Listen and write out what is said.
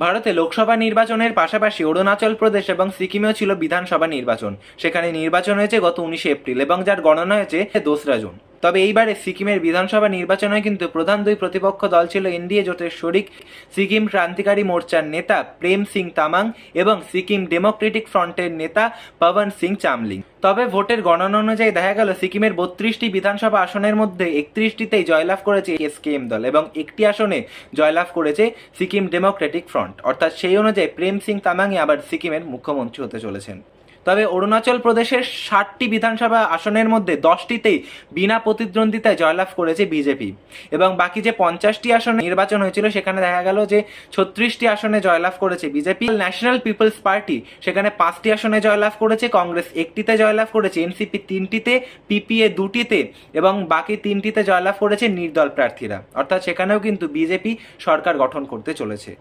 ভারতে লোকসভা নির্বাচনের পাশাপাশি অরুণাচল প্রদেশ এবং সিকিমেও ছিল বিধানসভা নির্বাচন। সেখানে নির্বাচন হয়েছে গত 19 এপ্রিল এবং যার গণনা হয়েছে 2রা জুন। তবে এইবারে সিকিমের বিধানসভা নির্বাচনে কিন্তু প্রধান দুই প্রতিপক্ষ দল ছিল এনডিএ জোটের শরিক সিকিম ক্রান্তিকারী মোর্চার নেতা প্রেম সিং তামাং এবং সিকিম ডেমোক্রেটিক ফ্রন্টের নেতা পবন সিং চামলিং। তবে ভোটের গণনা অনুযায়ী দেখা গেল সিকিমের 32টি বিধানসভা আসনের মধ্যে 31টিতেই জয়লাভ করেছে এসকেএম দল এবং একটি আসনে জয়লাভ করেছে সিকিম ডেমোক্রেটিক ফ্রন্ট। অর্থাৎ সেই অনুযায়ী প্রেম সিং তামাংই আবার সিকিমের মুখ্যমন্ত্রী হতে চলেছেন। তবে অরুণাচল প্রদেশের 60টি বিধানসভা আসনের মধ্যে 10টিতেই বিনা প্রতিদ্বন্দ্বিতায় জয়লাভ করেছে বিজেপি এবং বাকি যে 50টি আসনে নির্বাচন হয়েছিল সেখানে দেখা গেল যে 36টি আসনে জয়লাভ করেছে বিজেপি। ন্যাশনাল পিপলস পার্টি সেখানে 5টি আসনে জয়লাভ করেছে, কংগ্রেস 1টিতে জয়লাভ করেছে, এনসিপি 3টিতে, পিপিএ 2টিতে এবং বাকি 3টিতে জয়লাভ করেছে নির্দল প্রার্থীরা। অর্থাৎ সেখানেও কিন্তু বিজেপি সরকার গঠন করতে চলেছে।